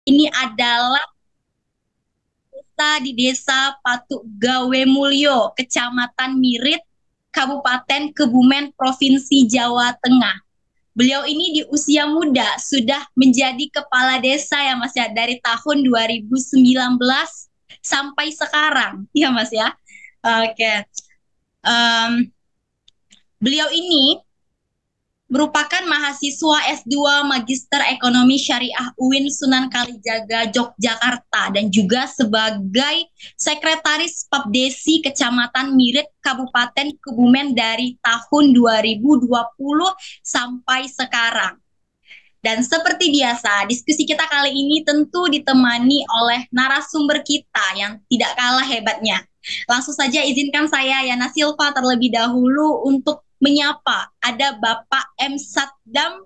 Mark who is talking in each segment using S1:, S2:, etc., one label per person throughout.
S1: Ini adalah kita di Desa Patuk Gawe Mulyo, Kecamatan Mirit, Kabupaten Kebumen, Provinsi Jawa Tengah. Beliau ini di usia muda sudah menjadi kepala desa ya Mas ya, dari tahun 2019 sampai sekarang ya Mas ya. Oke. Em, Beliau ini merupakan mahasiswa S2 Magister Ekonomi Syariah UIN Sunan Kalijaga, Yogyakarta, dan juga sebagai Sekretaris Papdesi Kecamatan Mirit, Kabupaten Kebumen dari tahun 2020 sampai sekarang. Dan seperti biasa, diskusi kita kali ini tentu ditemani oleh narasumber kita yang tidak kalah hebatnya. Langsung saja izinkan saya, Yana Silva, terlebih dahulu untuk menyapa. Ada Bapak M. Satdam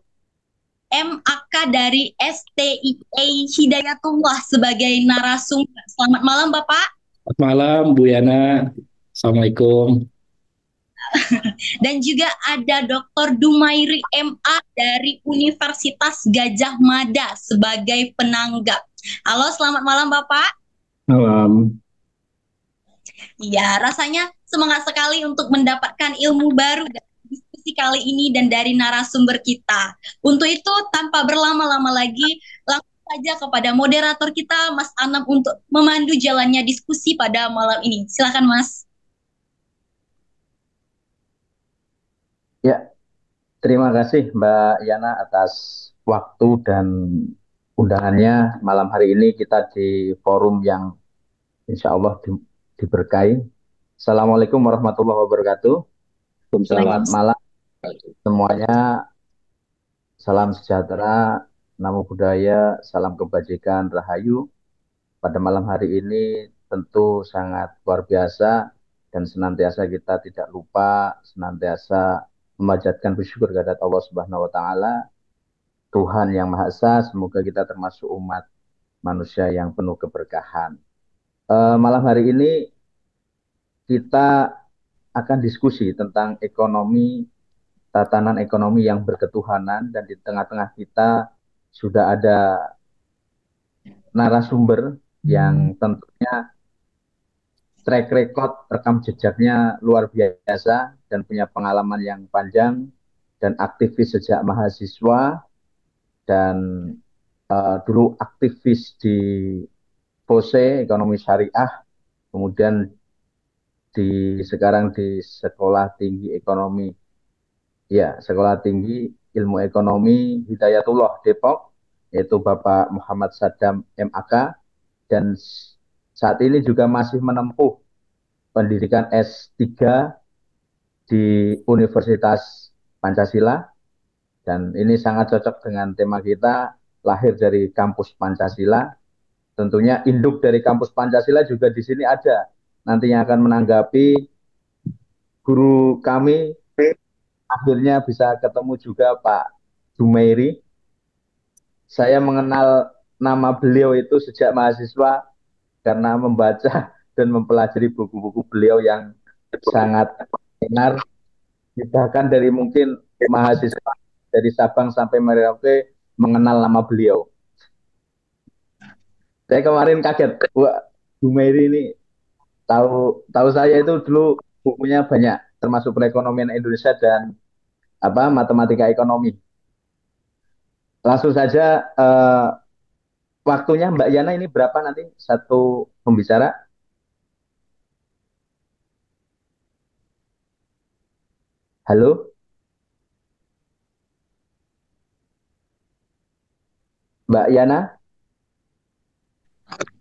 S1: MAK dari STIA Hidayatullah sebagai narasumber. Selamat malam, Bapak.
S2: Selamat malam, Bu Yana. Assalamualaikum.
S1: Dan juga ada Dr. Dumairi MA dari Universitas Gajah Mada sebagai penanggap. Halo, selamat malam, Bapak.
S2: Malam.
S1: Ya, rasanya semangat sekali untuk mendapatkan ilmu baru dari diskusi kali ini dan dari narasumber kita. Untuk itu, tanpa berlama-lama lagi, langsung saja kepada moderator kita, Mas Anam, untuk memandu jalannya diskusi pada malam ini. Silakan, Mas.
S3: Ya, terima kasih Mbak Yana atas waktu dan undangannya. Malam hari ini kita di forum yang insya Allah diberkahi. Assalamualaikum warahmatullahi wabarakatuh. Selamat
S1: Waalaikumsalam.
S3: malam semuanya. Salam sejahtera, namo buddhaya, salam kebajikan, rahayu. Pada malam hari ini tentu sangat luar biasa dan senantiasa kita tidak lupa, senantiasa memanjatkan bersyukur kehadirat Allah Subhanahu wa taala, Tuhan yang Maha Esa. Semoga kita termasuk umat manusia yang penuh keberkahan. Malam hari ini kita akan diskusi tentang ekonomi, tatanan ekonomi yang berketuhanan, dan di tengah-tengah kita sudah ada narasumber yang tentunya track record rekam jejaknya luar biasa dan punya pengalaman yang panjang dan aktivis sejak mahasiswa dan dulu aktivis di POSE Ekonomi Syariah, kemudian sekarang di Sekolah Tinggi Ekonomi, ya Sekolah Tinggi Ilmu Ekonomi Hidayatullah Depok, yaitu Bapak Muhammad Sadam MAK, dan saat ini juga masih menempuh pendidikan S3 di Universitas Pancasila, dan ini sangat cocok dengan tema kita, lahir dari kampus Pancasila. Tentunya induk dari kampus Pancasila juga di sini ada. Nantinya akan menanggapi guru kami, akhirnya bisa ketemu juga Pak Jumeiri. Saya mengenal nama beliau itu sejak mahasiswa karena membaca dan mempelajari buku-buku beliau yang sangat benar. Bahkan dari mungkin mahasiswa dari Sabang sampai Merauke mengenal nama beliau. Saya kemarin kaget, wah, Bu Mary ini tahu tahu saya itu dulu bukunya banyak, termasuk perekonomian Indonesia dan matematika ekonomi. Langsung saja, waktunya Mbak Yana ini berapa nanti satu pembicara? Halo, Mbak Yana?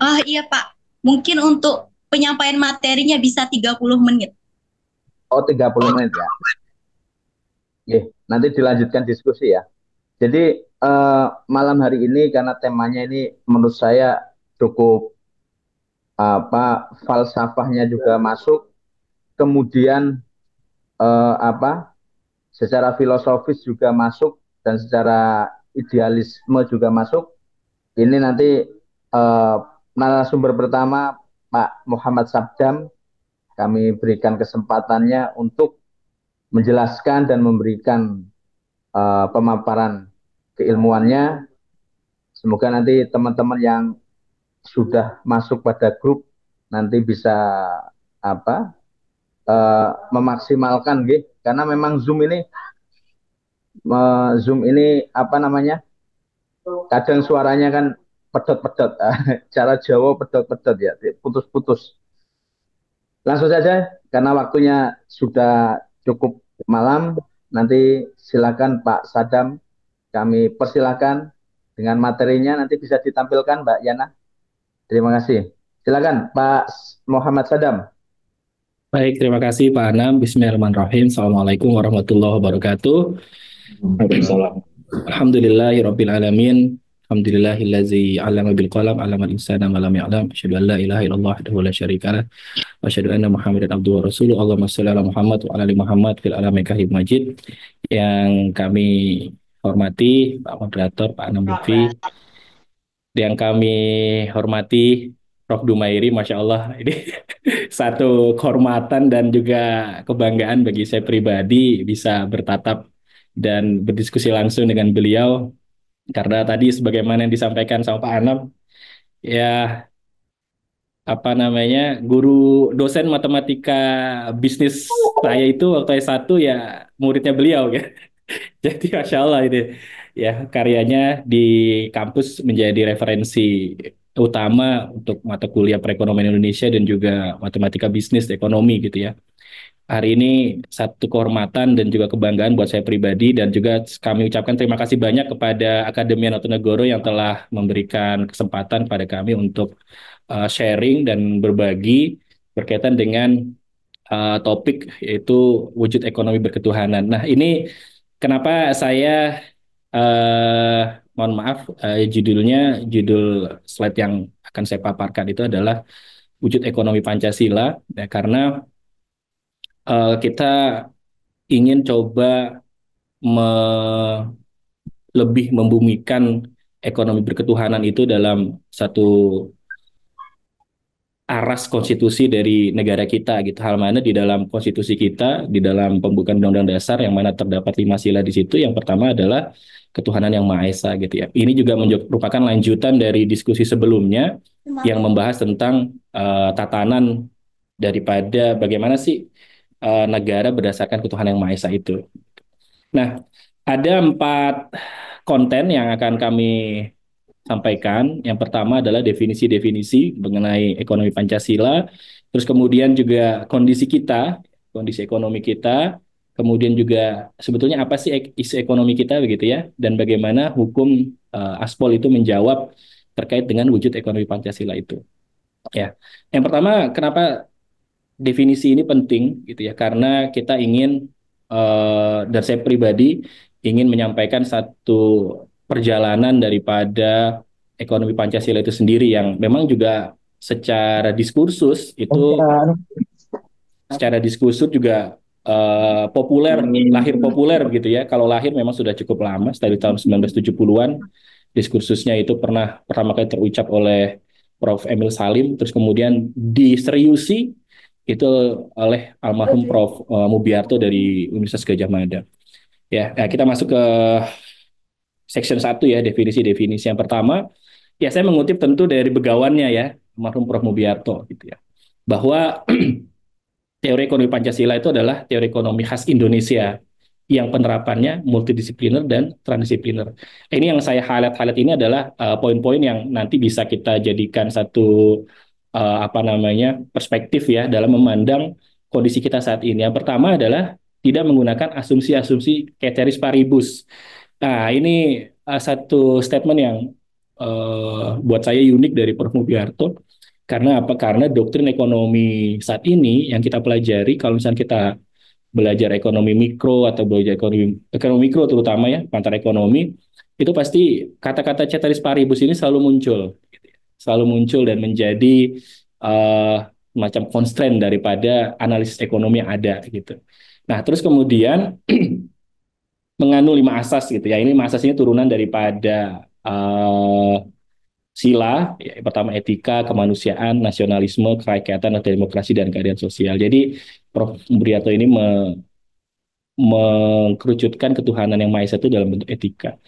S1: Ah iya Pak, mungkin untuk penyampaian materinya bisa 30 menit.
S3: Oh, 30 menit ya. Oke, nanti dilanjutkan diskusi ya. Jadi malam hari ini karena temanya ini menurut saya cukup falsafahnya juga masuk, kemudian secara filosofis juga masuk, dan secara idealisme juga masuk. Ini nanti eh, narasumber pertama Pak Muhammad Sabdam, kami berikan kesempatannya untuk menjelaskan dan memberikan pemaparan keilmuannya. Semoga nanti teman-teman yang sudah masuk pada grup nanti bisa apa memaksimalkan gitu. Karena memang Zoom ini apa namanya? Kadang suaranya kan pedot-pedot. Cara Jawa pedot-pedot ya, putus-putus. Langsung saja karena waktunya sudah cukup malam. Nanti silakan Pak Sadam, kami persilakan dengan materinya nanti bisa ditampilkan Mbak Yana. Terima kasih. Silakan Pak Muhammad Sadam.
S2: Baik, terima kasih Pak Anam. Bismillahirrahmanirrahim. Assalamualaikum warahmatullahi wabarakatuh.
S3: Waalaikumsalam.
S2: Alhamdulillahirabbil alamin. Alhamdulillahillazi 'allama bil qalam 'allamal insana ma lam ya'lam. Asyhadu an la ilaha illallah wahdahu la syarikalah wa asyhadu anna Muhammadan abduhu wa rasuluh. Allahumma shalli ala Muhammad wa ala ali Muhammad fil alamin kahim majid. Yang kami hormati Pak Moderator, Pak Anam Lutfi, yang kami hormati Prof. Dumairi, Masya Allah, ini satu kehormatan dan juga kebanggaan bagi saya pribadi bisa bertatap dan berdiskusi langsung dengan beliau. Karena tadi sebagaimana yang disampaikan sama Pak Anam, ya apa namanya, guru dosen matematika bisnis saya itu waktu S1 ya muridnya beliau ya. Jadi Masya Allah ini ya karyanya di kampus menjadi referensi utama untuk mata kuliah perekonomian Indonesia dan juga matematika bisnis ekonomi gitu ya. Hari ini satu kehormatan dan juga kebanggaan buat saya pribadi dan juga kami ucapkan terima kasih banyak kepada Akademi Notonegoro yang telah memberikan kesempatan pada kami untuk sharing dan berbagi berkaitan dengan topik yaitu wujud ekonomi berketuhanan. Nah, ini kenapa saya mohon maaf judul slide yang akan saya paparkan itu adalah wujud ekonomi Pancasila ya, karena kita ingin coba me- lebih membumikan ekonomi berketuhanan itu dalam satu aras konstitusi dari negara kita gitu. Hal mana di dalam konstitusi kita, di dalam pembukaan Undang-Undang Dasar yang mana terdapat 5 sila di situ. Yang pertama adalah ketuhanan yang Maha Esa gitu ya. Ini juga merupakan lanjutan dari diskusi sebelumnya yang membahas tentang tatanan daripada bagaimana sih negara berdasarkan ketuhanan yang Maha Esa itu. Nah, ada 4 konten yang akan kami sampaikan. Yang pertama adalah definisi-definisi mengenai ekonomi Pancasila, terus kemudian juga kondisi kita, kondisi ekonomi kita, kemudian juga sebetulnya apa sih isu ekonomi kita begitu ya, dan bagaimana hukum Aspol itu menjawab terkait dengan wujud ekonomi Pancasila itu. Ya, yang pertama kenapa definisi ini penting gitu ya, karena kita ingin dan saya pribadi ingin menyampaikan satu perjalanan daripada ekonomi Pancasila itu sendiri yang memang juga secara diskursus itu secara diskursus juga populer, lahir populer gitu ya. Kalau lahir memang sudah cukup lama, dari tahun 1970-an. Diskursusnya itu pernah pertama kali terucap oleh Prof. Emil Salim, terus kemudian diseriusi itu oleh almarhum Prof. Mubiarto dari Universitas Gadjah Mada. Ya, nah kita masuk ke section 1 ya, definisi-definisi. Yang pertama, ya saya mengutip tentu dari begawannya ya, almarhum Prof. Mubiarto gitu ya. Bahwa teori ekonomi Pancasila itu adalah teori ekonomi khas Indonesia yang penerapannya multidisipliner dan transdisipliner. Ini yang saya highlight ini adalah poin-poin yang nanti bisa kita jadikan satu apa namanya perspektif ya dalam memandang kondisi kita saat ini. Yang pertama adalah tidak menggunakan asumsi-asumsi ceteris paribus. Nah, ini satu statement yang buat saya unik dari Prof. Mubiarto. Karena apa? Karena doktrin ekonomi saat ini yang kita pelajari, kalau misalnya kita belajar ekonomi mikro atau belajar ekonomi mikro terutama ya, pantar ekonomi, itu pasti kata-kata ceteris paribus ini selalu muncul. Selalu muncul dan menjadi macam constraint daripada analisis ekonomi yang ada gitu. Nah, terus kemudian mengandung 5 asas gitu ya. Ini 5 asas ini turunan daripada sila, ya, pertama etika, kemanusiaan, nasionalisme, kerakyatan, demokrasi, dan keadilan sosial. Jadi Prof. Mubiarto ini mengkerucutkan ketuhanan yang Maha Esa itu dalam bentuk etika.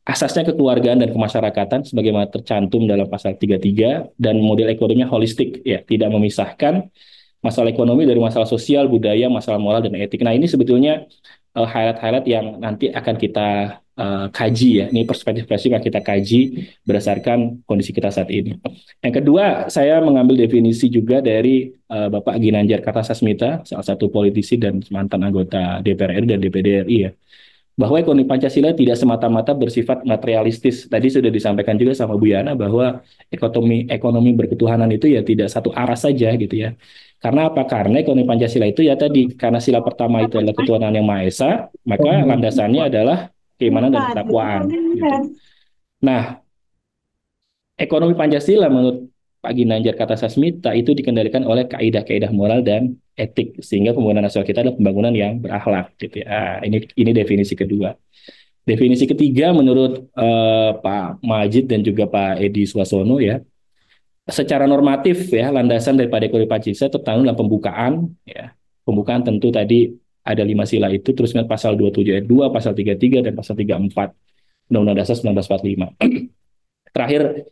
S2: asasnya kekeluargaan dan kemasyarakatan sebagaimana tercantum dalam pasal 33 dan model ekonominya holistik ya, tidak memisahkan masalah ekonomi dari masalah sosial, budaya, masalah moral dan etik. Nah, ini sebetulnya highlight-highlight yang nanti akan kita kaji ya. Ini perspektif-perspektif yang kita kaji berdasarkan kondisi kita saat ini. Yang kedua, saya mengambil definisi juga dari Bapak Ginanjar Kartasasmita, salah satu politisi dan mantan anggota DPR RI dan DPD RI ya, bahwa ekonomi Pancasila tidak semata-mata bersifat materialistis. Tadi sudah disampaikan juga sama Bu Yana bahwa ekonomi berketuhanan itu ya tidak satu arah saja gitu ya. Karena apa? Karena ekonomi Pancasila itu ya tadi, karena sila pertama itu adalah ketuhanan yang Maha Esa, maka landasannya adalah keimanan dan ketakwaan gitu. Nah, ekonomi Pancasila menurut Pak Ginanjar Kartasasmita itu dikendalikan oleh kaidah-kaidah moral dan etik sehingga pembangunan nasional kita adalah pembangunan yang berakhlak gitu ya. Ini definisi kedua. Definisi ketiga menurut Pak Majid dan juga Pak Edi Suasono ya, secara normatif ya landasan daripada ekonomi Pancasila tertanam dalam pembukaan ya. Pembukaan tentu tadi ada 5 sila itu, terus pasal 27 ayat 2, pasal 33 dan pasal 34 Undang-Undang Dasar 1945. Terakhir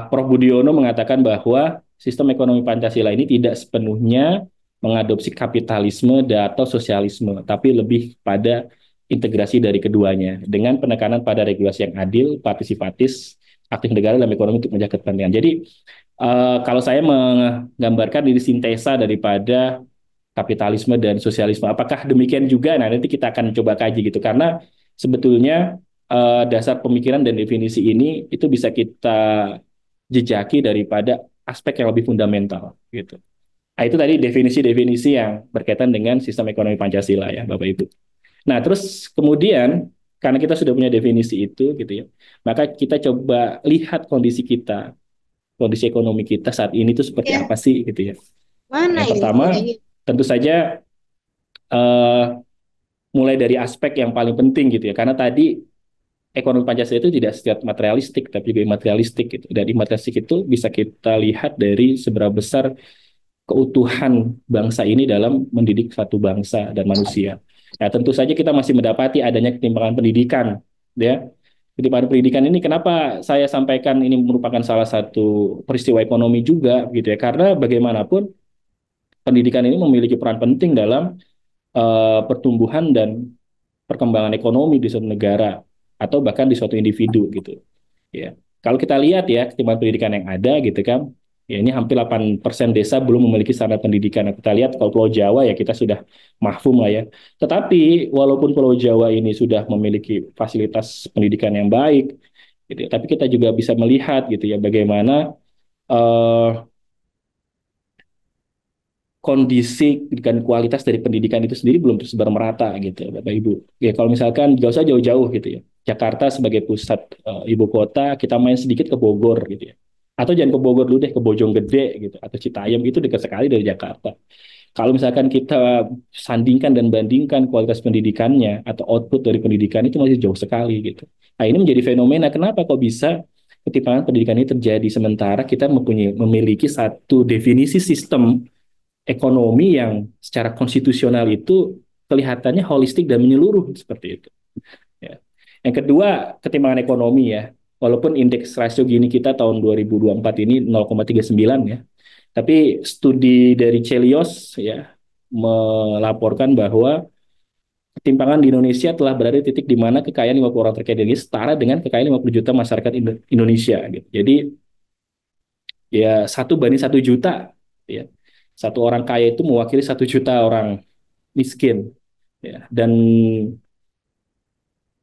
S2: Prof. Budiono mengatakan bahwa sistem ekonomi Pancasila ini tidak sepenuhnya mengadopsi kapitalisme atau sosialisme, tapi lebih pada integrasi dari keduanya dengan penekanan pada regulasi yang adil, partisipatif, aktif negara dalam ekonomi untuk menjaga kepentingan. Jadi kalau saya menggambarkan ini sintesa daripada kapitalisme dan sosialisme, apakah demikian juga? Nah, nanti kita akan coba kaji gitu, karena sebetulnya dasar pemikiran dan definisi ini itu bisa kita jejaki daripada aspek yang lebih fundamental gitu. Nah, itu tadi definisi-definisi yang berkaitan dengan sistem ekonomi Pancasila ya, Bapak Ibu. Nah, terus kemudian karena kita sudah punya definisi itu gitu ya, maka kita coba lihat kondisi kita, kondisi ekonomi kita saat ini itu seperti apa sih gitu ya.
S4: Mana
S2: Yang pertama, tentu saja mulai dari aspek yang paling penting gitu ya, karena tadi ekonomi Pancasila itu tidak setiap materialistik, tapi juga imaterialistik gitu. Dan imaterialistik itu bisa kita lihat dari seberapa besar keutuhan bangsa ini dalam mendidik satu bangsa dan manusia. Nah, tentu saja kita masih mendapati adanya ketimpangan pendidikan, ya. Ketimpangan pendidikan ini kenapa saya sampaikan ini merupakan salah satu peristiwa ekonomi juga, gitu ya. Karena bagaimanapun pendidikan ini memiliki peran penting dalam pertumbuhan dan perkembangan ekonomi di suatu negara atau bahkan di suatu individu gitu ya. Kalau kita lihat ya ketimpangan pendidikan yang ada gitu kan, ya ini hampir 8% desa belum memiliki standar pendidikan. Nah, kita lihat kalau Pulau Jawa ya kita sudah mahfum lah ya. Tetapi walaupun Pulau Jawa ini sudah memiliki fasilitas pendidikan yang baik gitu ya, tapi kita juga bisa melihat gitu ya bagaimana eh, kondisi dan kualitas dari pendidikan itu sendiri belum tersebar merata gitu, Bapak Ibu. Ya kalau misalkan nggak usah jauh-jauh gitu ya. Jakarta sebagai pusat ibu kota, kita main sedikit ke Bogor gitu ya. Atau jangan ke Bogor dulu deh, ke Bojonggede gitu atau Citayam itu dekat sekali dari Jakarta. Kalau misalkan kita sandingkan dan bandingkan kualitas pendidikannya atau output dari pendidikan itu masih jauh sekali gitu. Nah, ini menjadi fenomena kenapa kok bisa ketimpangan pendidikan ini terjadi sementara kita memiliki satu definisi sistem ekonomi yang secara konstitusional itu kelihatannya holistik dan menyeluruh seperti itu. Ya. Yang kedua, ketimpangan ekonomi ya. Walaupun indeks rasio Gini kita tahun 2024 ini 0,39 ya. Tapi studi dari Celios ya melaporkan bahwa ketimpangan di Indonesia telah berada di titik di mana kekayaan 50 orang terkaya di Indonesia setara dengan kekayaan 50 juta masyarakat Indonesia gitu. Jadi ya 1 banding 1 juta ya. Satu orang kaya itu mewakili 1 juta orang miskin ya. Dan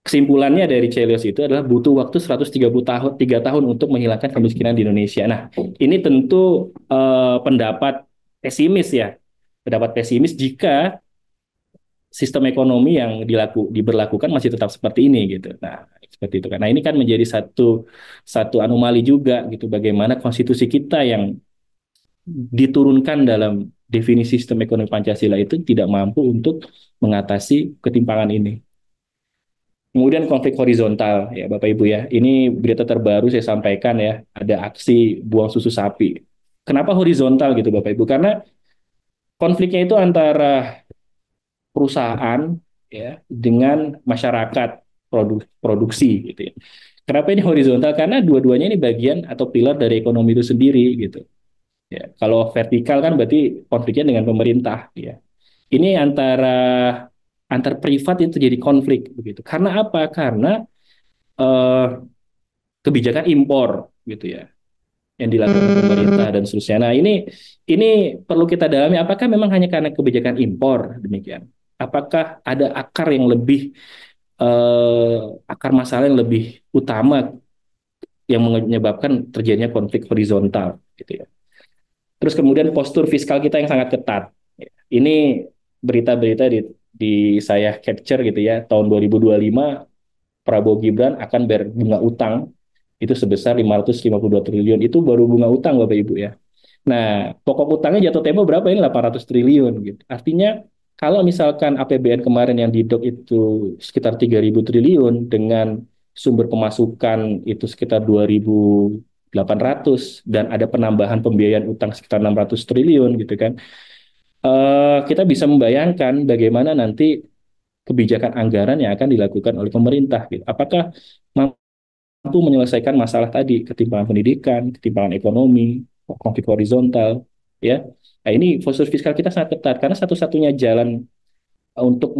S2: kesimpulannya dari Celios itu adalah butuh waktu 130 tahun 3 tahun untuk menghilangkan kemiskinan di Indonesia. Nah, ini tentu pendapat pesimis ya. Pendapat pesimis jika sistem ekonomi yang diberlakukan masih tetap seperti ini gitu. Nah, seperti itu kan. Nah, ini kan menjadi satu anomali juga gitu bagaimana konstitusi kita yang diturunkan dalam definisi sistem ekonomi Pancasila itu tidak mampu untuk mengatasi ketimpangan ini. Kemudian konflik horizontal ya Bapak Ibu ya. Ini berita terbaru saya sampaikan ya, ada aksi buang susu sapi. Kenapa horizontal gitu Bapak Ibu? Karena konfliknya itu antara perusahaan ya dengan masyarakat produksi gitu ya. Kenapa ini horizontal? Karena dua-duanya ini bagian atau pilar dari ekonomi itu sendiri gitu. Ya, kalau vertikal kan berarti konfliknya dengan pemerintah ya. Ini antar privat itu jadi konflik begitu. Karena apa? Karena eh, kebijakan impor gitu ya yang dilakukan pemerintah dan seterusnya. Nah, ini perlu kita dalami apakah memang hanya karena kebijakan impor demikian? Apakah ada akar masalah yang lebih utama yang menyebabkan terjadinya konflik horizontal gitu ya. Terus kemudian postur fiskal kita yang sangat ketat. Ini berita-berita di saya capture gitu ya, tahun 2025 Prabowo Gibran akan bayar bunga utang itu sebesar 552 triliun. Itu baru bunga utang Bapak Ibu ya. Nah, pokok utangnya jatuh tempo berapa ini 800 triliun gitu. Artinya kalau misalkan APBN kemarin yang didok itu sekitar 3.000 triliun dengan sumber pemasukan itu sekitar 2.800 dan ada penambahan pembiayaan utang sekitar 600 triliun gitu kan. Kita bisa membayangkan bagaimana nanti kebijakan anggaran yang akan dilakukan oleh pemerintah gitu. Apakah mampu menyelesaikan masalah tadi, ketimpangan pendidikan, ketimpangan ekonomi, konflik horizontal, ya. Nah, ini postur fiskal kita sangat ketat karena satu-satunya jalan untuk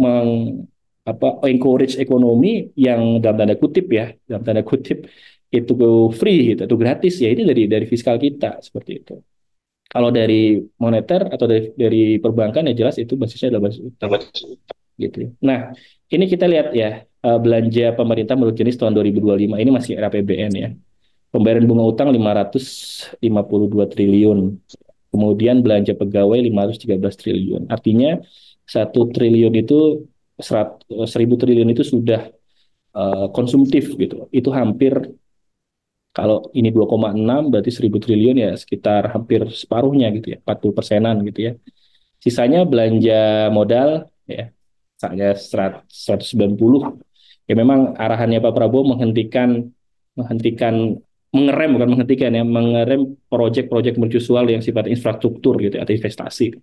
S2: encourage ekonomi yang dalam tanda kutip ya, dalam tanda kutip itu free gitu, itu gratis ya ini dari fiskal kita seperti itu. Kalau dari moneter atau dari perbankan ya jelas itu basisnya adalah basis utang gitu. Nah, ini kita lihat ya belanja pemerintah menurut jenis tahun 2025 ini masih era PBN ya. Pembayaran bunga utang 552 triliun. Kemudian belanja pegawai 513 triliun. Artinya 1 triliun itu 1.000 triliun itu sudah konsumtif gitu. Itu hampir kalau ini 2,6 berarti 1.000 triliun ya sekitar hampir separuhnya gitu ya, 40%-an gitu ya. Sisanya belanja modal ya, misalnya 190. Ya memang arahannya Pak Prabowo menghentikan menghentikan mengerem bukan menghentikan ya, mengerem proyek-proyek mercusual yang sifatnya infrastruktur gitu atau investasi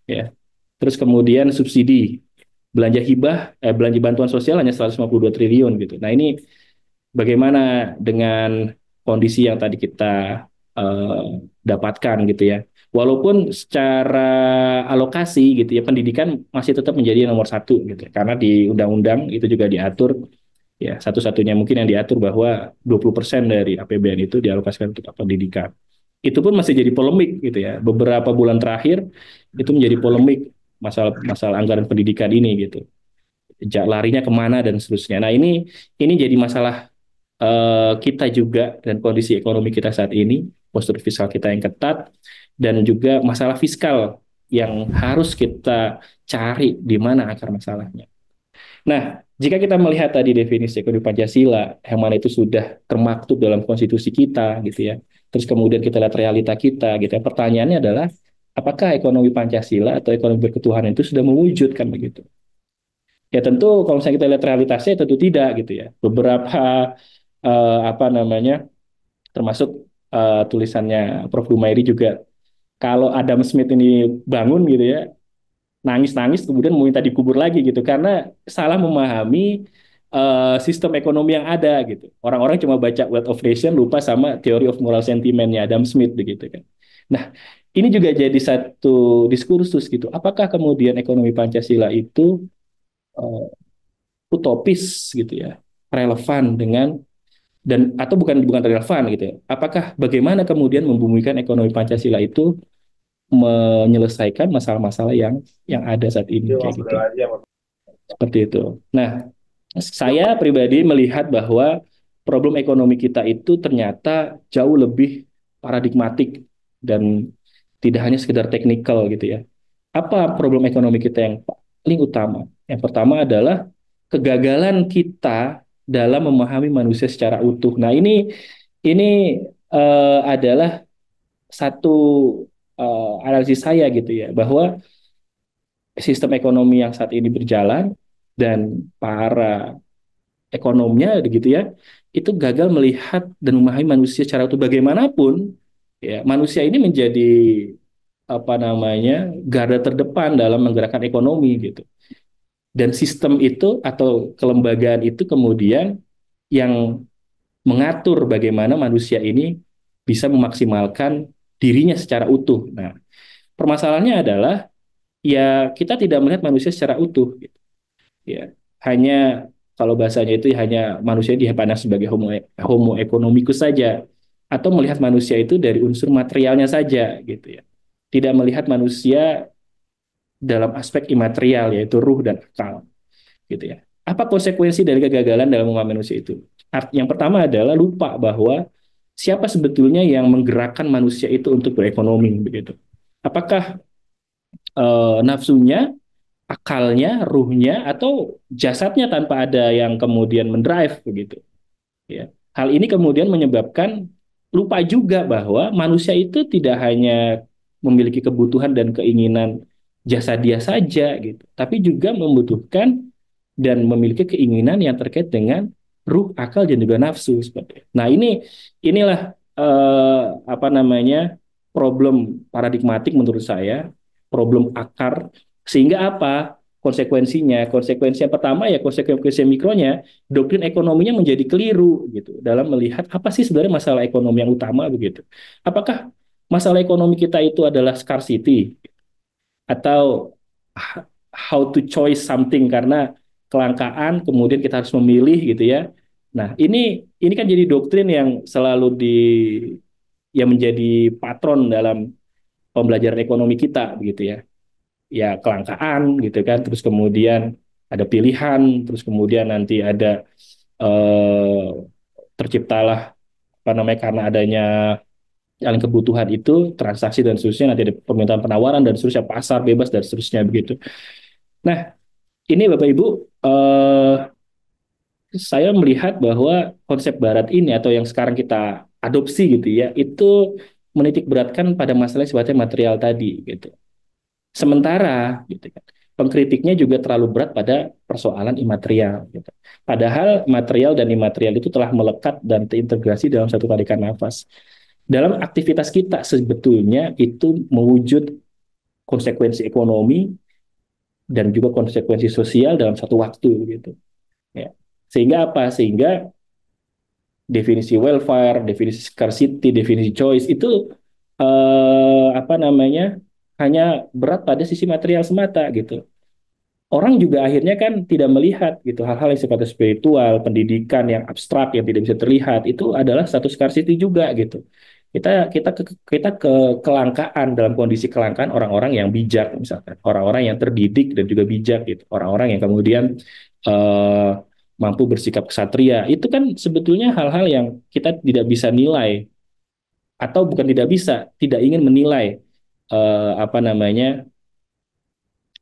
S2: ya. Terus kemudian subsidi, belanja hibah, belanja bantuan sosial hanya 152 triliun gitu. Nah, ini bagaimana dengan kondisi yang tadi kita eh, dapatkan gitu ya. Walaupun secara alokasi gitu ya pendidikan masih tetap menjadi nomor satu gitu ya. Karena di undang-undang itu juga diatur ya satu-satunya mungkin yang diatur bahwa 20% dari APBN itu dialokasikan untuk pendidikan. Itu pun masih jadi polemik gitu ya. Beberapa bulan terakhir itu menjadi polemik masalah masalah anggaran pendidikan ini gitu. Larinya kemana dan seterusnya. Nah ini jadi masalah kita juga dan kondisi ekonomi kita saat ini, postur fiskal kita yang ketat, dan juga masalah fiskal yang harus kita cari di mana akar masalahnya. Nah, jika kita melihat tadi definisi ekonomi Pancasila, yang mana itu sudah termaktub dalam konstitusi kita, gitu ya. Terus kemudian kita lihat realita kita, gitu ya. Pertanyaannya adalah, apakah ekonomi Pancasila atau ekonomi berketuhanan itu sudah mewujudkan begitu? Ya tentu kalau misalnya kita lihat realitasnya tentu tidak gitu ya. Beberapa apa namanya termasuk tulisannya Prof. Dumairi juga kalau Adam Smith ini bangun gitu ya nangis-nangis kemudian mau minta dikubur lagi gitu karena salah memahami sistem ekonomi yang ada gitu. Orang-orang cuma baca Wealth of Nation lupa sama Theory of Moral Sentimentnya Adam Smith begitu kan. Nah, ini juga jadi satu diskursus gitu. Apakah kemudian ekonomi Pancasila itu uh, utopis gitu ya, relevan dengan dan atau bukan bukan relevan gitu ya. Apakah bagaimana kemudian membumikan ekonomi Pancasila itu menyelesaikan masalah-masalah yang ada saat ini kayak gitu. Seperti itu. Nah, saya pribadi melihat bahwa problem ekonomi kita itu ternyata jauh lebih paradigmatik dan tidak hanya sekedar teknikal gitu ya. Apa problem ekonomi kita yang paling utama? Yang pertama adalah kegagalan kita dalam memahami manusia secara utuh. Nah, ini adalah satu analisis saya gitu ya, bahwa sistem ekonomi yang saat ini berjalan dan para ekonomnya gitu ya, itu gagal melihat dan memahami manusia secara utuh bagaimanapun ya, manusia ini menjadi apa namanya garda terdepan dalam menggerakkan ekonomi gitu. dan sistem itu atau kelembagaan itu kemudian yang mengatur bagaimana manusia ini bisa memaksimalkan dirinya secara utuh. Nah, permasalahannya adalah ya kita tidak melihat manusia secara utuh, gitu. Ya, hanya kalau bahasanya itu hanya manusia dipandang sebagai homo economicus saja, atau melihat manusia itu dari unsur materialnya saja, gitu ya. Tidak melihat manusia dalam aspek imaterial yaitu ruh dan akal, gitu ya. Apa konsekuensi dari kegagalan dalam memahami manusia itu? Yang pertama adalah lupa bahwa siapa sebetulnya yang menggerakkan manusia itu untuk berekonomi, begitu. Apakah nafsunya, akalnya, ruhnya, atau jasadnya tanpa ada yang kemudian mendrive, begitu ya. Hal ini kemudian menyebabkan lupa juga bahwa manusia itu tidak hanya memiliki kebutuhan dan keinginan jasa dia saja gitu, tapi juga membutuhkan dan memiliki keinginan yang terkait dengan ruh, akal dan juga nafsu seperti itu. Nah, inilah apa namanya problem paradigmatik menurut saya, problem akar sehingga apa konsekuensinya? Konsekuensi yang pertama ya konsekuensi mikronya, doktrin ekonominya menjadi keliru gitu dalam melihat apa sih sebenarnya masalah ekonomi yang utama begitu. Apakah masalah ekonomi kita itu adalah scarcity atau how to choose something karena kelangkaan kemudian kita harus memilih gitu ya. Nah, ini kan jadi doktrin yang selalu yang menjadi patron dalam pembelajaran ekonomi kita begitu ya. Ya kelangkaan gitu kan, terus kemudian ada pilihan, terus kemudian nanti ada eh, terciptalah apa namanya karena adanya yang kebutuhan itu transaksi dan seterusnya, nanti ada permintaan penawaran dan seterusnya, pasar bebas dan seterusnya begitu. Nah, ini Bapak Ibu, saya melihat bahwa konsep Barat ini atau yang sekarang kita adopsi gitu ya, itu menitik beratkan pada masalah sifatnya material tadi gitu. Sementara gitu kan, pengkritiknya juga terlalu berat pada persoalan imaterial. Gitu. Padahal material dan imaterial itu telah melekat dan terintegrasi dalam satu tarikan nafas. Dalam aktivitas kita sebetulnya itu mewujud konsekuensi ekonomi dan juga konsekuensi sosial dalam satu waktu gitu. Ya. Sehingga apa? Sehingga definisi welfare, definisi scarcity, definisi choice itu apa namanya hanya berat pada sisi material semata gitu. Orang juga akhirnya kan tidak melihat gitu hal-hal yang sifatnya spiritual, pendidikan yang abstrak yang tidak bisa terlihat itu adalah satu scarcity juga gitu. Kita ke kelangkaan dalam kondisi kelangkaan orang-orang yang bijak misalkan, orang-orang yang terdidik dan juga bijak gitu, orang-orang yang kemudian eh, mampu bersikap ksatria. Itu kan sebetulnya hal-hal yang kita tidak bisa nilai atau bukan tidak bisa, tidak ingin menilai apa namanya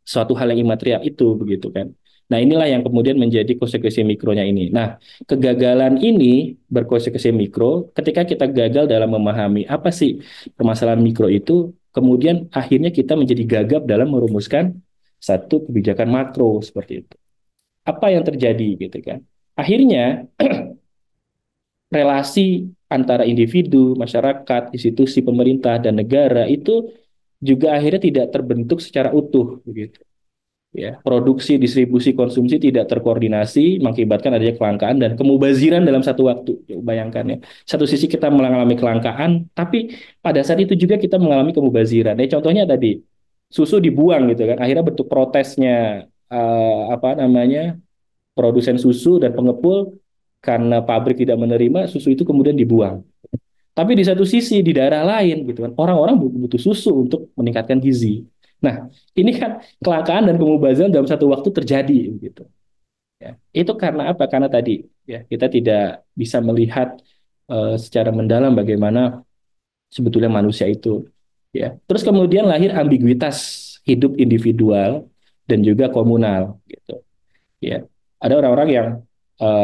S2: suatu hal yang imaterial itu begitu kan. Nah, inilah yang kemudian menjadi konsekuensi mikronya ini. Nah, kegagalan ini berkonsekuensi mikro ketika kita gagal dalam memahami apa sih permasalahan mikro itu, kemudian akhirnya kita menjadi gagap dalam merumuskan satu kebijakan makro seperti itu. Apa yang terjadi gitu kan? Akhirnya relasi antara individu, masyarakat, institusi pemerintah dan negara itu juga akhirnya tidak terbentuk secara utuh begitu ya. Produksi, distribusi, konsumsi tidak terkoordinasi mengakibatkan adanya kelangkaan dan kemubaziran dalam satu waktu. Ya, bayangkan ya, satu sisi kita mengalami kelangkaan tapi pada saat itu juga kita mengalami kemubaziran. Contohnya tadi susu dibuang gitu kan, akhirnya bentuk protesnya apa namanya produsen susu dan pengepul karena pabrik tidak menerima susu itu kemudian dibuang. Tapi di satu sisi di daerah lain gitu kan orang-orang butuh susu untuk meningkatkan gizi. Nah, ini kan kelangkaan dan pemubaziran dalam satu waktu terjadi gitu. Ya. Itu karena apa? Karena tadi ya kita tidak bisa melihat secara mendalam bagaimana sebetulnya manusia itu ya. Terus kemudian lahir ambiguitas hidup individual dan juga komunal gitu. Ya. Ada orang-orang yang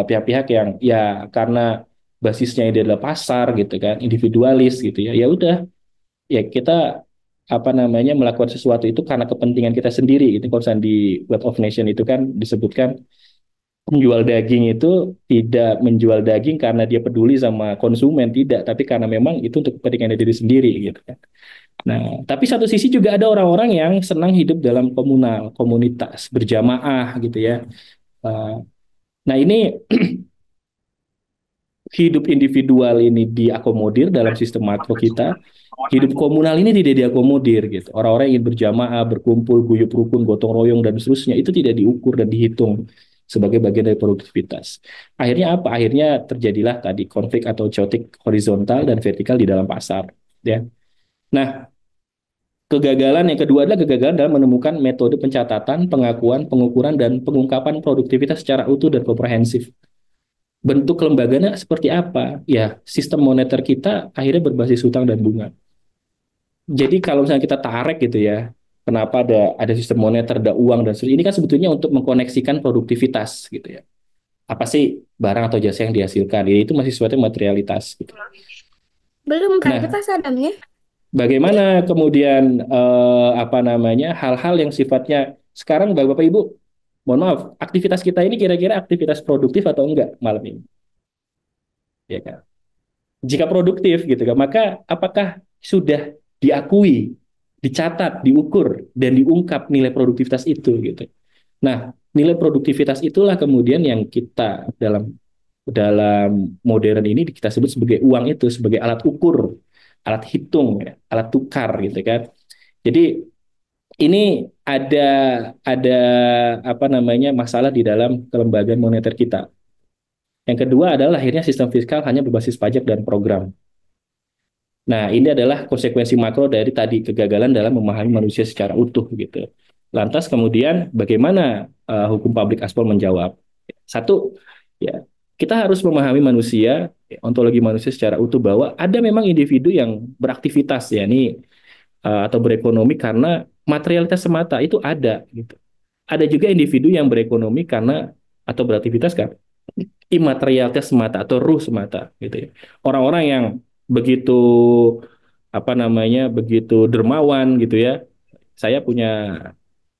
S2: pihak-pihak yang ya karena basisnya ini adalah pasar gitu kan, individualis gitu ya. Ya udah, ya kita apa namanya melakukan sesuatu itu karena kepentingan kita sendiri. Itu kalau di Web of Nation itu kan disebutkan penjual daging itu tidak menjual daging karena dia peduli sama konsumen, tidak, tapi karena memang itu untuk kepentingan diri sendiri gitu kan. Nah, tapi satu sisi juga ada orang-orang yang senang hidup dalam komunal, komunitas, berjamaah gitu ya. Eh, Nah, ini hidup individual ini diakomodir dalam sistem makro kita, hidup komunal ini tidak diakomodir gitu. Orang-orang yang ingin berjamaah, berkumpul, guyup rukun, gotong royong dan seterusnya itu tidak diukur dan dihitung sebagai bagian dari produktivitas. Akhirnya apa? Akhirnya terjadilah tadi konflik atau chaotic horizontal dan vertikal di dalam pasar, ya. Nah, kegagalan yang kedua adalah kegagalan dalam menemukan metode pencatatan, pengakuan, pengukuran, dan pengungkapan produktivitas secara utuh dan komprehensif. Bentuk lembaganya seperti apa? Ya, sistem moneter kita akhirnya berbasis hutang dan bunga. Jadi kalau misalnya kita tarik gitu ya, kenapa ada sistem moneter, ada uang dan seterusnya, ini kan sebetulnya untuk mengkoneksikan produktivitas gitu ya. Apa sih barang atau jasa yang dihasilkan? Ini itu masih sesuatu materialitas gitu.
S4: Belum kan
S2: Nah,
S4: Pak Sadamnya?
S2: bagaimana kemudian apa namanya hal-hal yang sifatnya sekarang Bapak Ibu, mohon maaf, aktivitas kita ini kira-kira aktivitas produktif atau enggak malam ini? Ya kan? Jika produktif gitu kan, maka apakah sudah diakui, dicatat, diukur dan diungkap nilai produktivitas itu gitu. Nah, nilai produktivitas itulah kemudian yang kita dalam dalam modern ini kita sebut sebagai uang itu sebagai alat ukur, alat hitung, ya, alat tukar gitu kan. Jadi ini ada apa namanya masalah di dalam kelembagaan moneter kita. Yang kedua adalah akhirnya sistem fiskal hanya berbasis pajak dan program. Nah, ini adalah konsekuensi makro dari tadi kegagalan dalam memahami manusia secara utuh gitu. Lantas kemudian bagaimana hukum publik aspal menjawab? Satu, ya kita harus memahami manusia, ya, ontologi manusia secara utuh bahwa ada memang individu yang beraktivitas ya ini atau berekonomi karena materialitas semata itu ada gitu. Ada juga individu yang berekonomi karena atau beraktivitas kan imaterialitas semata atau ruh semata gitu ya. Orang-orang yang begitu apa namanya begitu dermawan gitu ya. Saya punya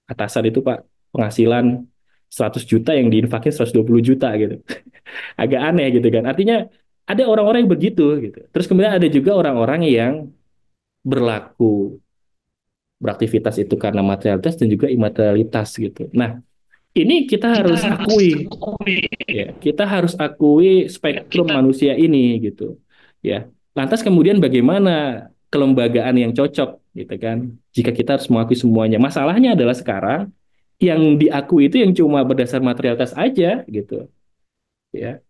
S2: atasan itu Pak penghasilan 100 juta yang diinfakin 120 juta gitu. Agak aneh gitu kan. Artinya ada orang-orang yang begitu gitu. Terus kemudian ada juga orang-orang yang berlaku beraktivitas itu karena materialitas dan juga imaterialitas gitu. Nah, ini kita harus akui ya, kita harus akui spektrum manusia ini gitu. Ya. Lantas kemudian bagaimana kelembagaan yang cocok gitu kan? Jika kita harus mengakui semuanya. Masalahnya adalah sekarang yang diakui itu yang cuma berdasar materialitas aja gitu. Ya.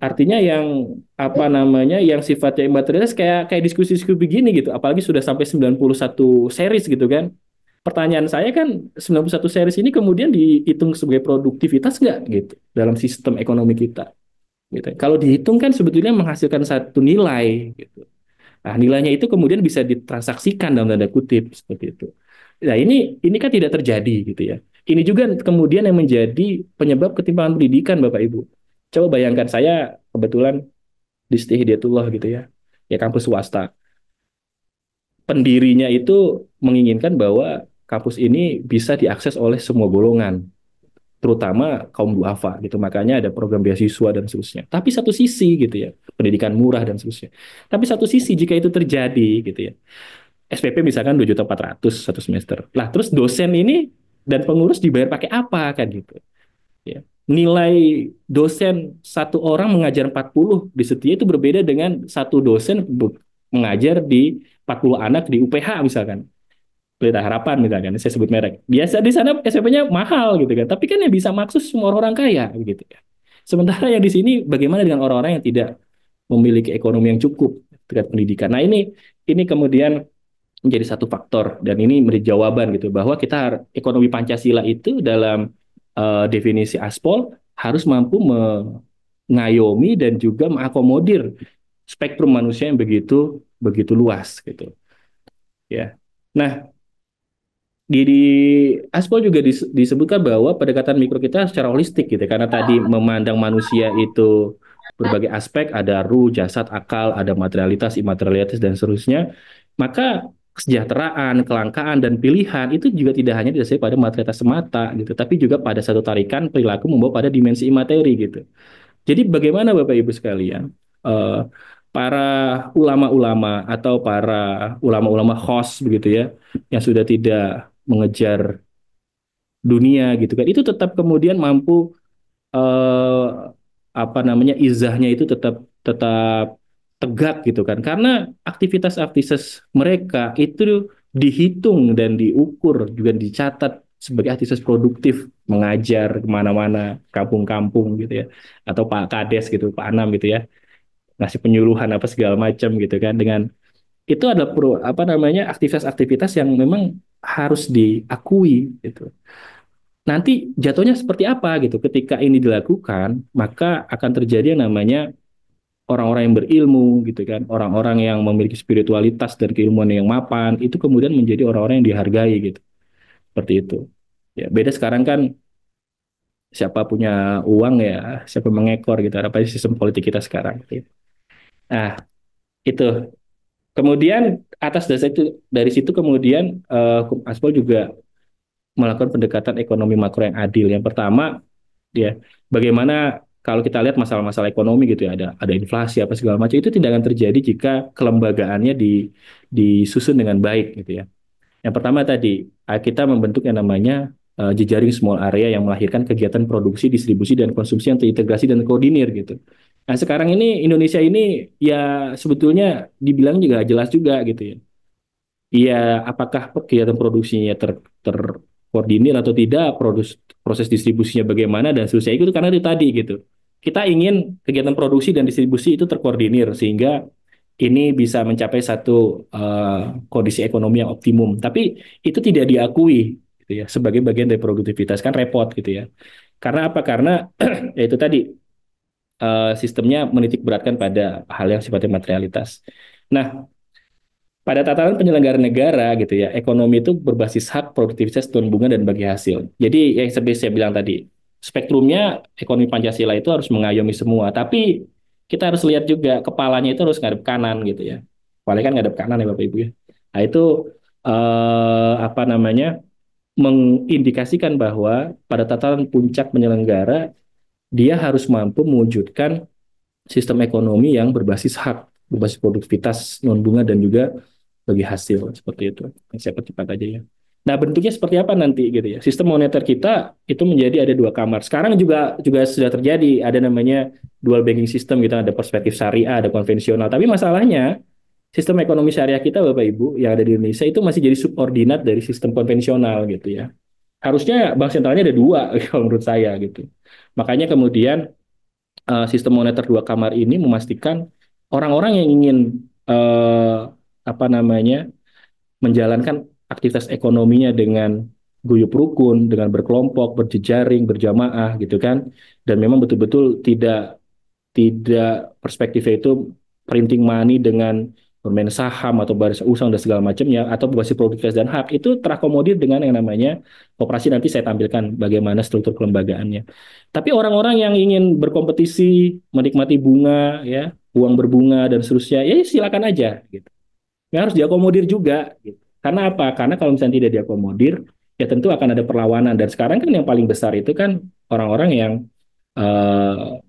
S2: Artinya yang apa namanya yang sifatnya imaterialitas kayak kayak diskusi-diskusi begini gitu. Apalagi sudah sampai 91 series gitu kan. Pertanyaan saya kan 91 series ini kemudian dihitung sebagai produktivitas nggak gitu dalam sistem ekonomi kita gitu. Kalau dihitung kan sebetulnya menghasilkan satu nilai gitu. Nah, nilainya itu kemudian bisa ditransaksikan dalam tanda kutip seperti itu. Nah, ini kan tidak terjadi gitu ya. Ini juga kemudian yang menjadi penyebab ketimpangan pendidikan Bapak Ibu. Coba bayangkan saya kebetulan di Siti Hidayatullah gitu ya. Ya kampus swasta. Pendirinya itu menginginkan bahwa kampus ini bisa diakses oleh semua golongan, terutama kaum duafa gitu. Makanya ada program beasiswa dan seterusnya. Tapi satu sisi gitu ya, pendidikan murah dan seterusnya. Tapi satu sisi jika itu terjadi gitu ya, SPP misalkan 2.400.000 satu semester. Lah terus dosen ini dan pengurus dibayar pakai apa kan gitu. Ya. Nilai dosen satu orang mengajar 40 di Setia itu berbeda dengan satu dosen mengajar di 40 anak di UPH misalkan. Pelita Harapan misalkan, saya sebut merek. Biasa di sana SPP-nya mahal gitu kan, tapi kan yang bisa maksus semua orang kaya gitu ya. Sementara yang di sini bagaimana dengan orang-orang yang tidak memiliki ekonomi yang cukup terkait pendidikan. Nah, ini kemudian menjadi satu faktor dan ini menjadi jawaban gitu bahwa kita ekonomi Pancasila itu dalam definisi Aspol harus mampu mengayomi dan juga mengakomodir spektrum manusia yang begitu begitu luas gitu ya. Nah, di Aspol juga disebutkan bahwa pendekatan mikro kita secara holistik gitu karena tadi memandang manusia itu berbagai aspek ada ruh, jasad, akal, ada materialitas, imaterialitas dan seterusnya. Maka kesejahteraan, kelangkaan, dan pilihan itu juga tidak hanya didasari pada materialitas semata gitu, tapi juga pada satu tarikan perilaku membawa pada dimensi imateri gitu. Jadi bagaimana Bapak Ibu sekalian, eh, para ulama-ulama atau para ulama-ulama khos begitu ya, yang sudah tidak mengejar dunia gitu kan, itu tetap kemudian mampu eh, apa namanya izahnya itu tetap tetap tegak gitu kan karena aktivitas-aktivitas mereka itu dihitung dan diukur juga dicatat sebagai aktivitas produktif mengajar kemana-mana kampung-kampung gitu ya atau Pak Kades gitu Pak Anam gitu ya ngasih penyuluhan apa segala macam gitu kan dengan itu ada apa namanya aktivitas-aktivitas yang memang harus diakui gitu nanti jatuhnya seperti apa gitu. Ketika ini dilakukan, maka akan terjadi yang namanya orang-orang yang berilmu gitu kan, orang-orang yang memiliki spiritualitas dan keilmuan yang mapan, itu kemudian menjadi orang-orang yang dihargai gitu. Seperti itu. Ya, beda sekarang kan siapa punya uang ya, siapa mengekor gitu. Apa sih sistem politik kita sekarang gitu. Nah, itu. Kemudian atas dasar itu dari situ kemudian Aspol juga melakukan pendekatan ekonomi makro yang adil. Yang pertama ya bagaimana kalau kita lihat masalah-masalah ekonomi gitu ya ada inflasi apa segala macam itu tidak akan terjadi jika kelembagaannya disusun dengan baik gitu ya. Yang pertama tadi kita membentuk yang namanya jejaring small area yang melahirkan kegiatan produksi, distribusi dan konsumsi yang terintegrasi dan koordinir gitu. Nah, sekarang ini Indonesia ini ya sebetulnya dibilang juga jelas juga gitu ya. Iya, apakah kegiatan produksinya terkoordinir atau tidak, proses distribusinya bagaimana dan seterusnya itu karena itu tadi gitu. Kita ingin kegiatan produksi dan distribusi itu terkoordinir sehingga ini bisa mencapai satu kondisi ekonomi yang optimum. Tapi itu tidak diakui gitu ya sebagai bagian dari produktivitas kan repot gitu ya. Karena apa? Karena ya itu tadi sistemnya menitik beratkan pada hal yang sifatnya materialitas. Nah, pada tataran penyelenggara negara gitu ya, ekonomi itu berbasis hak, produktivitas, turun bunga dan bagi hasil. Jadi yang seperti saya bilang tadi, spektrumnya ekonomi Pancasila itu harus mengayomi semua, tapi kita harus lihat juga kepalanya itu harus ngadep kanan gitu ya. Kepalanya kan ngadep kanan ya Bapak Ibu ya. Nah itu apa namanya mengindikasikan bahwa pada tataran puncak penyelenggara dia harus mampu mewujudkan sistem ekonomi yang berbasis hak, berbasis produktivitas, non bunga dan juga bagi hasil seperti itu. Saya percepat aja ya. Nah, bentuknya seperti apa nanti gitu ya. Sistem moneter kita itu menjadi ada dua kamar. Sekarang juga juga sudah terjadi ada namanya dual banking system gitu, ada perspektif syariah, ada konvensional. Tapi masalahnya sistem ekonomi syariah kita Bapak Ibu yang ada di Indonesia itu masih jadi subordinat dari sistem konvensional gitu ya. Harusnya bank sentralnya ada dua kalau menurut saya gitu. Makanya kemudian sistem moneter dua kamar ini memastikan orang-orang yang ingin eh, apa namanya menjalankan aktivitas ekonominya dengan guyup rukun, dengan berkelompok, berjejaring, berjamaah gitu kan, dan memang betul-betul tidak tidak perspektifnya itu printing money dengan bermain saham atau baris usang dan segala macamnya atau berbasis produktivitas dan hak itu terakomodir dengan yang namanya operasi nanti saya tampilkan bagaimana struktur kelembagaannya. Tapi orang-orang yang ingin berkompetisi, menikmati bunga ya, uang berbunga dan seterusnya, ya silakan aja gitu. Yang harus diakomodir juga gitu. Karena apa? Karena kalau misalnya tidak diakomodir, ya tentu akan ada perlawanan dan sekarang kan yang paling besar itu kan orang-orang yang eh,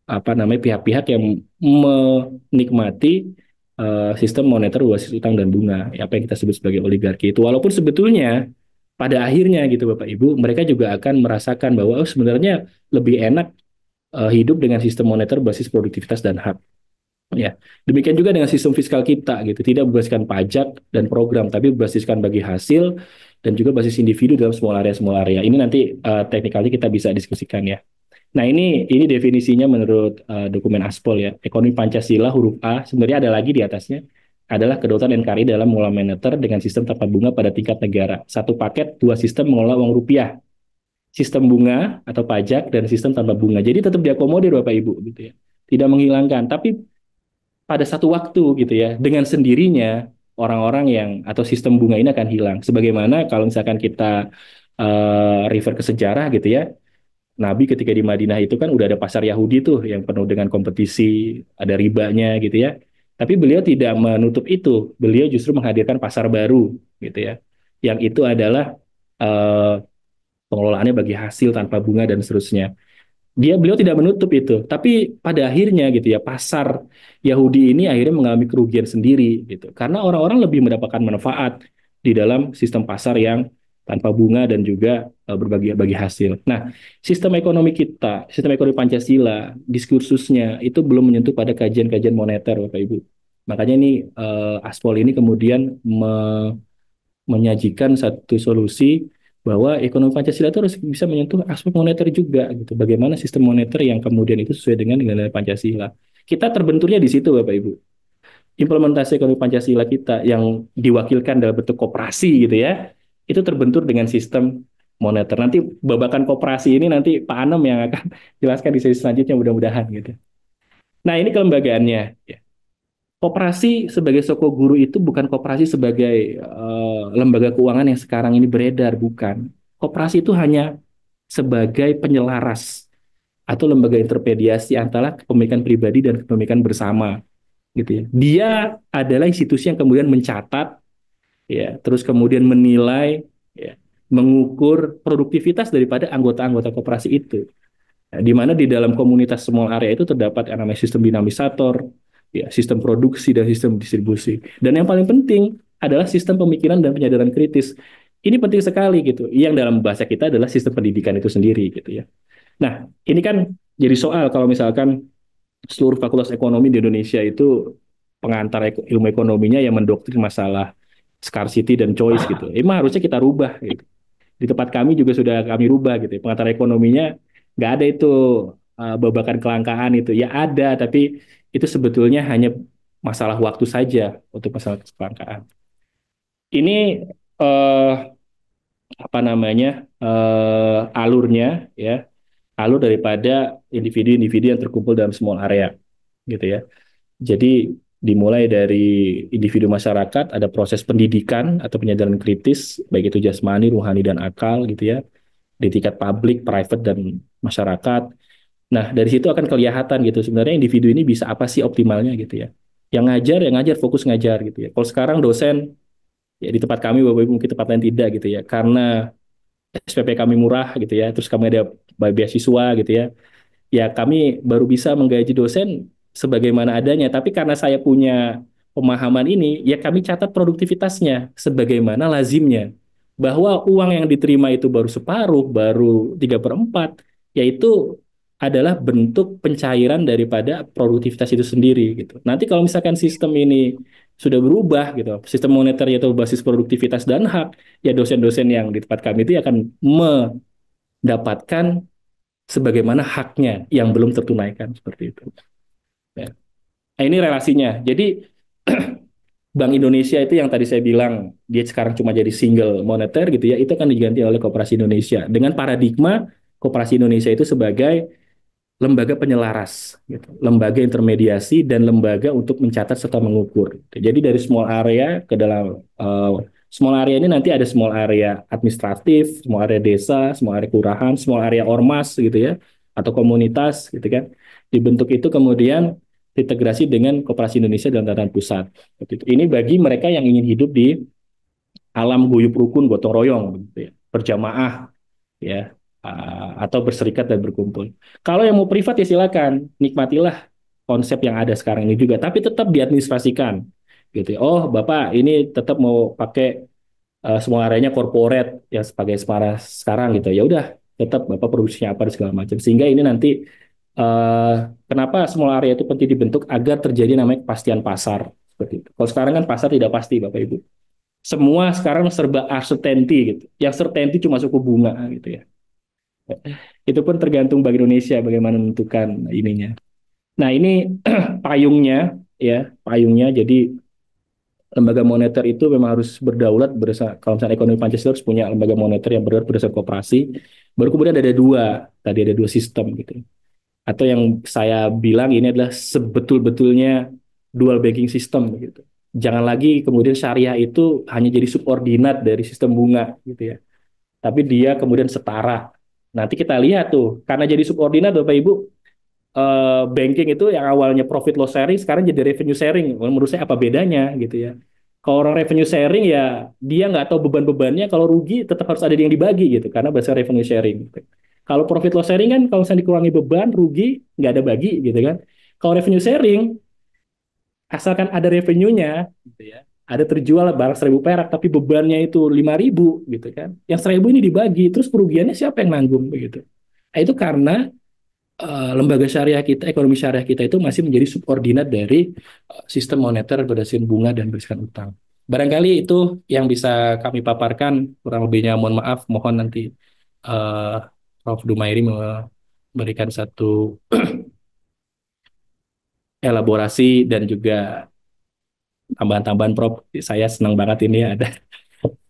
S2: apa namanya pihak-pihak yang menikmati sistem moneter berbasis utang dan bunga, ya, apa yang kita sebut sebagai oligarki itu. Walaupun sebetulnya pada akhirnya gitu Bapak Ibu, mereka juga akan merasakan bahwa oh, sebenarnya lebih enak hidup dengan sistem moneter berbasis produktivitas dan hak. Ya, demikian juga dengan sistem fiskal kita gitu, tidak berbasiskan pajak dan program, tapi berbasiskan bagi hasil dan juga basis individu dalam small area. Ini nanti teknikalnya kita bisa diskusikan ya. Nah, ini definisinya menurut dokumen Aspol ya. Ekonomi Pancasila huruf A sebenarnya ada lagi di atasnya adalah kedaulatan NKRI dalam mengelola moneter dengan sistem tanpa bunga pada tingkat negara. Satu paket, dua sistem mengelola uang rupiah. Sistem bunga atau pajak dan sistem tanpa bunga. Jadi tetap diakomodir Bapak Ibu gitu ya. Tidak menghilangkan, tapi pada satu waktu gitu ya, dengan sendirinya orang-orang yang atau sistem bunga ini akan hilang. Sebagaimana kalau misalkan kita refer ke sejarah gitu ya, Nabi ketika di Madinah itu kan udah ada pasar Yahudi tuh yang penuh dengan kompetisi, ada ribanya gitu ya. Tapi beliau tidak menutup itu. Beliau justru menghadirkan pasar baru, gitu ya. Yang itu adalah eh, pengelolaannya bagi hasil tanpa bunga dan seterusnya. Beliau tidak menutup itu, tapi pada akhirnya gitu ya pasar Yahudi ini akhirnya mengalami kerugian sendiri gitu, karena orang-orang lebih mendapatkan manfaat di dalam sistem pasar yang tanpa bunga dan juga berbagi bagi hasil. Nah, sistem ekonomi kita, sistem ekonomi Pancasila, diskursusnya itu belum menyentuh pada kajian-kajian moneter, Bapak Ibu. Makanya ini Aspol ini kemudian menyajikan satu solusi bahwa ekonomi Pancasila itu harus bisa menyentuh aspek moneter juga gitu. Bagaimana sistem moneter yang kemudian itu sesuai dengan nilai Pancasila. Kita terbenturnya di situ Bapak Ibu. Implementasi ekonomi Pancasila kita yang diwakilkan dalam bentuk koperasi gitu ya, itu terbentur dengan sistem moneter. Nanti babakan koperasi ini nanti Pak Anom yang akan jelaskan di sesi selanjutnya mudah-mudahan gitu. Nah, ini kelembagaannya ya. Koperasi sebagai soko guru itu bukan koperasi sebagai lembaga keuangan yang sekarang ini beredar, bukan. Koperasi itu hanya sebagai penyelaras atau lembaga intermediasi antara kepemilikan pribadi dan kepemilikan bersama, gitu ya. Dia adalah institusi yang kemudian mencatat, ya, terus kemudian menilai, ya, mengukur produktivitas daripada anggota-anggota koperasi itu. Nah, di mana di dalam komunitas small area itu terdapat yang namanya sistem dinamisator, ya, sistem produksi dan sistem distribusi. Dan yang paling penting adalah sistem pemikiran dan penyadaran kritis. Ini penting sekali gitu. Yang dalam bahasa kita adalah sistem pendidikan itu sendiri gitu ya. Nah, ini kan jadi soal kalau misalkan seluruh fakultas ekonomi di Indonesia itu pengantar ilmu ekonominya yang mendoktrin masalah scarcity dan choice gitu. Emang harusnya kita rubah gitu. Di tempat kami juga sudah kami rubah gitu. Pengantar ekonominya nggak ada itu babakan kelangkaan itu. Ya ada, tapi itu sebetulnya hanya masalah waktu saja untuk masalah kelangkaan. Ini eh, apa namanya alurnya ya, alur daripada individu-individu yang terkumpul dalam small area gitu ya. Jadi dimulai dari individu masyarakat, ada proses pendidikan atau penyadaran kritis, baik itu jasmani, ruhani, dan akal gitu ya, di tingkat publik, private, dan masyarakat. Nah, dari situ akan kelihatan gitu, sebenarnya individu ini bisa apa sih optimalnya gitu ya. Yang ngajar, fokus ngajar gitu ya. Kalau sekarang dosen, ya di tempat kami, Bapak Ibu mungkin tempat lain tidak gitu ya, karena SPP kami murah gitu ya, terus kami ada beasiswa gitu ya, ya kami baru bisa menggaji dosen sebagaimana adanya. Tapi karena saya punya pemahaman ini, ya kami catat produktivitasnya sebagaimana lazimnya. Bahwa uang yang diterima itu baru separuh, baru 3/4, yaitu adalah bentuk pencairan daripada produktivitas itu sendiri gitu. Nanti kalau misalkan sistem ini sudah berubah gitu, sistem moneternya itu basis produktivitas dan hak, ya dosen-dosen yang di tempat kami itu akan mendapatkan sebagaimana haknya yang belum tertunaikan seperti itu. Ya. Nah, ini relasinya. Jadi Bank Indonesia itu yang tadi saya bilang dia sekarang cuma jadi single moneter gitu ya, itu akan diganti oleh Koperasi Indonesia dengan paradigma Koperasi Indonesia itu sebagai lembaga penyelaras, gitu, lembaga intermediasi dan lembaga untuk mencatat serta mengukur. Jadi dari small area ke dalam small area ini nanti ada small area administratif, small area desa, small area kelurahan, small area ormas gitu ya, atau komunitas gitu kan. Dibentuk itu kemudian integrasi dengan Koperasi Indonesia dan tatanan pusat. Ini bagi mereka yang ingin hidup di alam guyup rukun gotong royong, gitu ya, berjamaah ya, atau berserikat dan berkumpul. Kalau yang mau privat ya silakan, nikmatilah konsep yang ada sekarang ini juga, tapi tetap diadministrasikan gitu ya. Oh, Bapak ini tetap mau pakai semua areanya corporate ya sebagai sekarang gitu. Ya udah, tetap Bapak produksinya apa dan segala macam. Sehingga ini nanti kenapa semua area itu penting dibentuk agar terjadi namanya kepastian pasar seperti itu. Kalau sekarang kan pasar tidak pasti, Bapak Ibu. Semua sekarang serba uncertainty gitu. Yang certainty cuma suku bunga gitu ya. Itu pun tergantung Bank Indonesia bagaimana menentukan ininya. Nah, ini payungnya ya, payungnya. Jadi lembaga moneter itu memang harus berdaulat berdasar, kalau misalnya ekonomi Pancasila harus punya lembaga moneter yang berdaulat berdasar koperasi. Baru kemudian ada dua, tadi ada dua sistem gitu. Atau yang saya bilang ini adalah sebetul-betulnya dual banking system gitu. Jangan lagi kemudian syariah itu hanya jadi subordinat dari sistem bunga gitu ya. Tapi dia kemudian setara. Nanti kita lihat tuh, karena jadi subordinat Bapak Ibu, banking itu yang awalnya profit loss sharing sekarang jadi revenue sharing. Menurut saya apa bedanya gitu ya? Kalau orang revenue sharing ya dia nggak tahu beban-bebannya. Kalau rugi tetap harus ada yang dibagi gitu karena bahasa revenue sharing. Gitu. Kalau profit loss sharing kan kalau misalnya dikurangi beban rugi nggak ada bagi gitu kan. Kalau revenue sharing asalkan ada revenue-nya gitu ya. Ada terjual barang 1.000 perak tapi bebannya itu 5.000 gitu kan. Yang 1.000 ini dibagi terus kerugiannya siapa yang nanggung begitu. Nah, itu karena lembaga syariah kita, ekonomi syariah kita itu masih menjadi subordinat dari sistem moneter berdasarkan bunga dan berdasarkan utang. Barangkali itu yang bisa kami paparkan, kurang lebihnya mohon maaf, mohon nanti uh, Prof. Dumairi memberikan satu elaborasi dan juga tambahan-tambahan Prof. Saya senang banget ini ada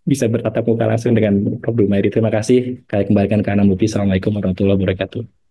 S2: bisa bertatap muka langsung dengan Prof. Dumairi. Terima kasih. Kami kembalikan ke Anam Lutfi. Assalamualaikum warahmatullahi wabarakatuh.